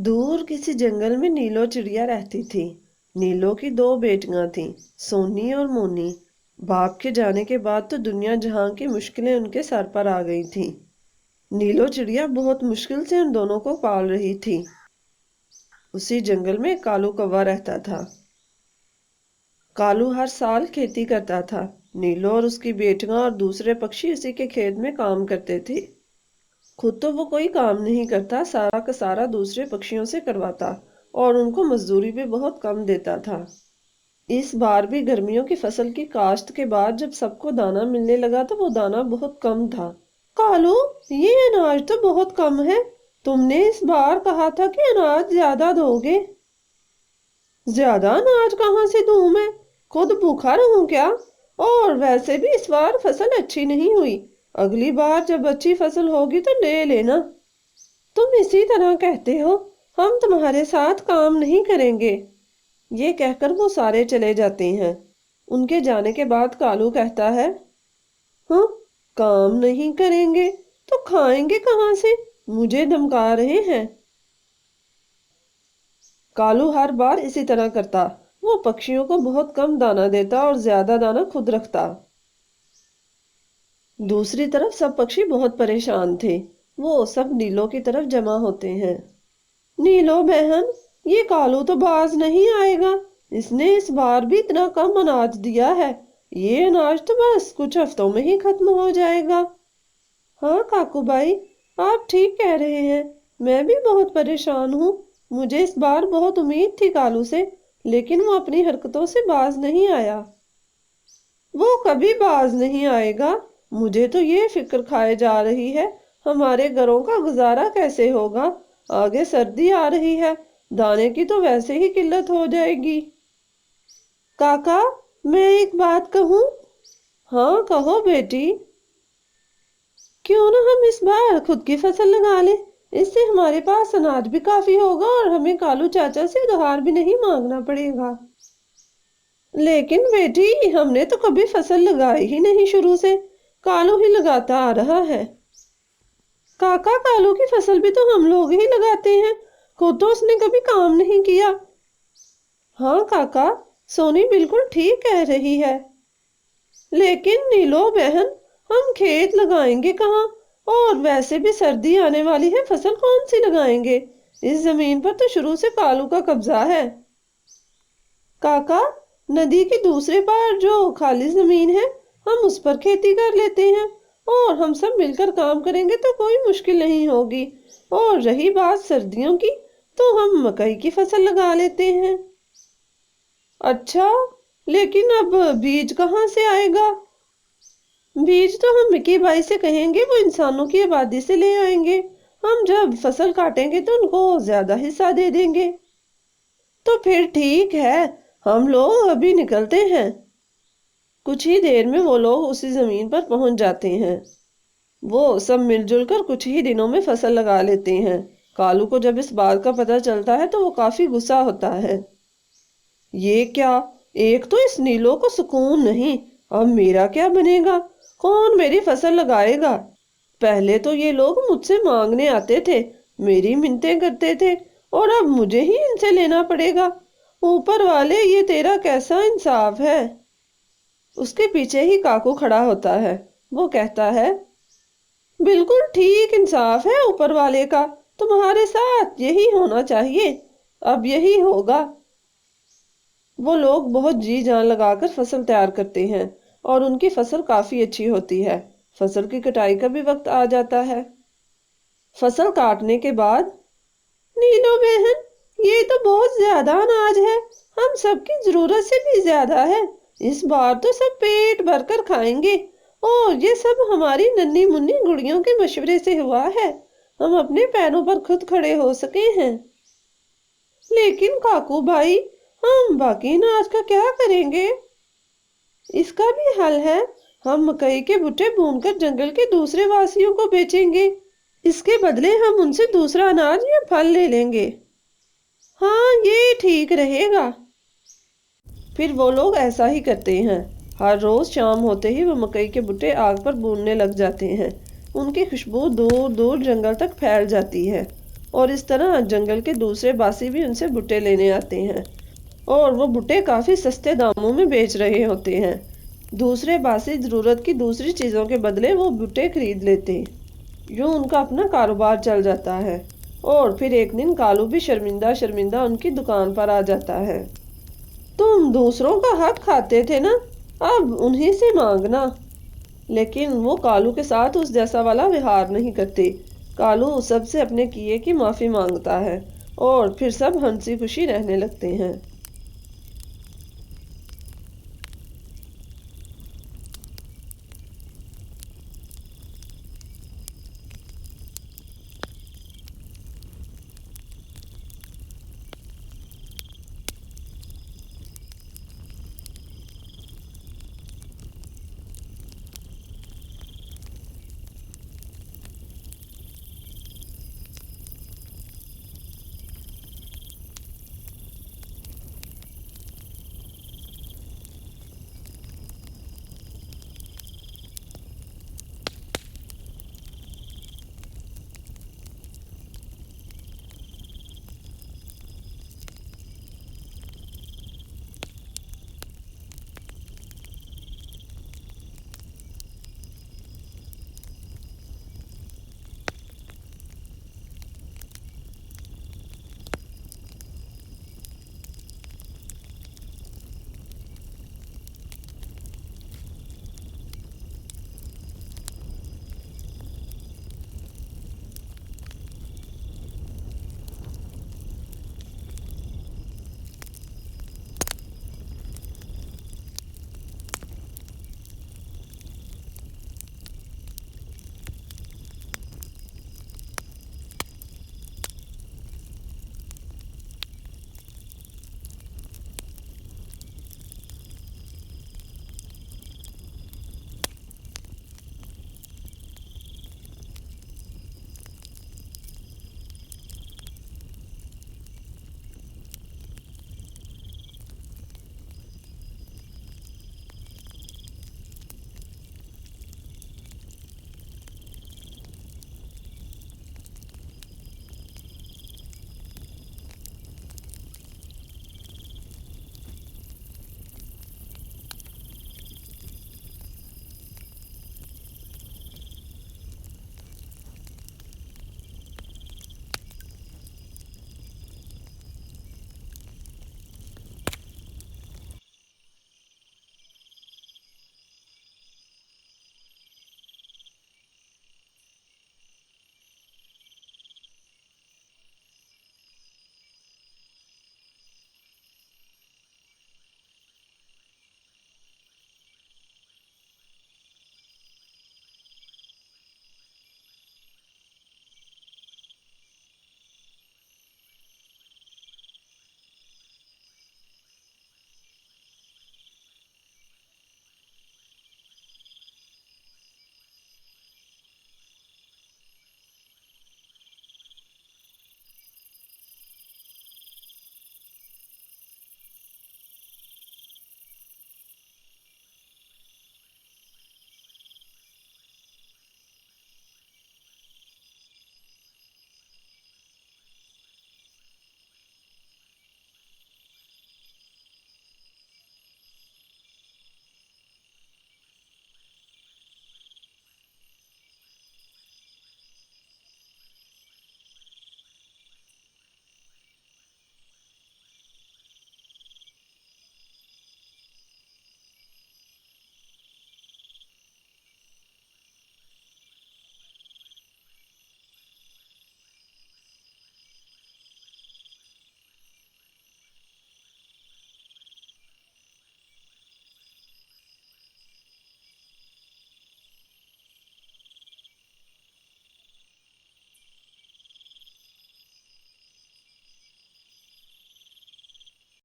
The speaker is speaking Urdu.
دور کسی جنگل میں نیلو چڑیا رہتی تھی۔ نیلو کی دو بیٹیاں تھیں، سونی اور مونی۔ باپ کے جانے کے بعد تو دنیا جہاں کی مشکلیں ان کے سر پر آ گئی تھیں۔ نیلو چڑیا بہت مشکل سے ان دونوں کو پال رہی تھی۔ اسی جنگل میں کالو کوا رہتا تھا۔ کالو ہر سال کھیتی کرتا تھا۔ نیلو اور اس کی بیٹیاں اور دوسرے پکشی اسی کے کھیت میں کام کرتے تھے۔ خود تو وہ کوئی کام نہیں کرتا، سارا کا سارا دوسرے پکشیوں سے کرواتا اور ان کو مزدوری بھی بہت کم دیتا تھا۔ اس بار بھی گرمیوں کی فصل کی کاشت کے بعد جب سب کو دانا ملنے لگا تو وہ دانا بہت کم تھا۔ کالو، یہ اناج تو بہت کم ہے۔ تم نے اس بار کہا تھا کہ اناج زیادہ دو گے۔ زیادہ اناج کہاں سے دوں میں؟ خود بھوکا رہوں کیا؟ اور ویسے بھی اس بار فصل اچھی نہیں ہوئی۔ اگلی بار جب اچھی فصل ہوگی تو لے لینا۔ تم اسی طرح کہتے ہو، ہم تمہارے ساتھ کام نہیں کریں گے۔ یہ کہہ کر وہ سارے چلے جاتے ہیں۔ ان کے جانے کے بعد کالو کہتا ہے، ہاں، کام نہیں کریں گے تو کھائیں گے کہاں سے؟ مجھے دھمکا رہے ہیں۔ کالو ہر بار اسی طرح کرتا، وہ پکشیوں کو بہت کم دانا دیتا اور زیادہ دانا خود رکھتا۔ دوسری طرف سب پکشی بہت پریشان تھے۔ وہ سب نیلو کی طرف جمع ہوتے ہیں۔ نیلو بہن، یہ کالو تو باز نہیں آئے گا۔ اس نے اس بار بھی اتنا کم اناج دیا ہے۔ یہ اناج تو بس کچھ ہفتوں میں ہی ختم ہو جائے گا۔ ہاں کاکو بھائی، آپ ٹھیک کہہ رہے ہیں۔ میں بھی بہت پریشان ہوں۔ مجھے اس بار بہت امید تھی کالو سے، لیکن وہ اپنی حرکتوں سے باز نہیں آیا۔ وہ کبھی باز نہیں آئے گا۔ مجھے تو یہ فکر کھائے جا رہی ہے، ہمارے گھروں کا گزارا کیسے ہوگا؟ آگے سردی آ رہی ہے، دانے کی تو ویسے ہی قلت ہو جائے گی۔ کاکا، میں ایک بات کہوں؟ ہاں کہو بیٹی۔ کیوں نہ ہم اس بار خود کی فصل لگا لیں؟ اس سے ہمارے پاس اناج بھی کافی ہوگا اور ہمیں کالو چاچا سے ادھار بھی نہیں مانگنا پڑے گا۔ لیکن بیٹی، ہم نے تو کبھی فصل لگائی ہی نہیں شروع سے، کالو ہی لگاتا آ رہا ہے۔ کاکا، کالو کی فصل بھی تو ہم لوگ ہی لگاتے ہیں، خود تو اس نے کبھی کام نہیں کیا۔ ہاں کاکا، سونی بالکل ٹھیک کہہ رہی ہے۔ لیکن نیلو بہن، ہم کھیت لگائیں گے کہاں؟ اور ویسے بھی سردی آنے والی ہے، فصل کون سی لگائیں گے؟ اس زمین پر تو شروع سے کالو کا قبضہ ہے۔ کاکا، ندی کے دوسرے پار جو خالی زمین ہے، ہم اس پر کھیتی کر لیتے ہیں اور ہم سب مل کر کام کریں گے تو کوئی مشکل نہیں ہوگی۔ اور رہی بات سردیوں کی، تو ہم مکئی کی فصل لگا لیتے ہیں۔ اچھا، لیکن اب بیج کہاں سے آئے گا؟ بیج تو ہم مکی بائی سے کہیں گے، وہ انسانوں کی آبادی سے لے آئیں گے۔ ہم جب فصل کاٹیں گے تو ان کو زیادہ حصہ دے دیں گے۔ تو پھر ٹھیک ہے، ہم لوگ ابھی نکلتے ہیں۔ کچھ ہی دیر میں وہ لوگ اسی زمین پر پہنچ جاتے ہیں۔ وہ سب مل جل کر کچھ ہی دنوں میں فصل لگا لیتے ہیں۔ کالو کو جب اس بات کا پتہ چلتا ہے تو وہ کافی غصہ ہوتا ہے۔ یہ کیا؟ ایک تو اس نیلو کو سکون نہیں، اب میرا کیا بنے گا؟ کون میری فصل لگائے گا؟ پہلے تو یہ لوگ مجھ سے مانگنے آتے تھے، میری منتیں کرتے تھے، اور اب مجھے ہی ان سے لینا پڑے گا۔ اوپر والے، یہ تیرا کیسا انصاف ہے؟ اس کے پیچھے ہی کاکو کھڑا ہوتا ہے۔ وہ کہتا ہے، بالکل ٹھیک انصاف ہے اوپر والے کا، تمہارے ساتھ یہی ہونا چاہیے، اب یہی ہوگا۔ وہ لوگ بہت جی جان لگا کر فصل تیار کرتے ہیں اور ان کی فصل کافی اچھی ہوتی ہے۔ فصل کی کٹائی کا بھی وقت آ جاتا ہے۔ فصل کاٹنے کے بعد، نیلو بہن، یہ تو بہت زیادہ اناج ہے، ہم سب کی ضرورت سے بھی زیادہ ہے۔ اس بار تو سب پیٹ بھر کر کھائیں گے، اور یہ سب ہماری ننھی منھی گڑیوں کے مشورے سے ہوا ہے۔ ہم اپنے پیروں پر خود کھڑے ہو سکے ہیں۔ لیکن کاکو بھائی، ہم باقی اناج کا کیا کریں گے؟ اس کا بھی حل ہے، ہم مکئی کے بھٹے بھون کر جنگل کے دوسرے واسیوں کو بیچیں گے۔ اس کے بدلے ہم ان سے دوسرا اناج یا پھل لے لیں گے۔ ہاں، یہ ٹھیک رہے گا۔ پھر وہ لوگ ایسا ہی کرتے ہیں۔ ہر روز شام ہوتے ہی وہ مکئی کے بھٹے آگ پر بھوننے لگ جاتے ہیں۔ ان کی خوشبو دور دور جنگل تک پھیل جاتی ہے۔ اور اس طرح جنگل کے دوسرے باسی بھی ان سے بوٹے لینے آتے ہیں اور وہ بوٹے کافی سستے داموں میں بیچ رہے ہوتے ہیں۔ دوسرے باسی ضرورت کی دوسری چیزوں کے بدلے وہ بوٹے خرید لیتے ہیں۔ یوں ان کا اپنا کاروبار چل جاتا ہے اور پھر ایک دن کالو بھی شرمندہ شرمندہ ان کی دکان پر آ جاتا ہے۔ تم دوسروں کا حق کھاتے تھے نا، اب انہی سے مانگنا۔ لیکن وہ کالو کے ساتھ اس جیسا والا ویہار نہیں کرتے۔ کالو سب سے اپنے کیے کی معافی مانگتا ہے اور پھر سب ہنسی خوشی رہنے لگتے ہیں۔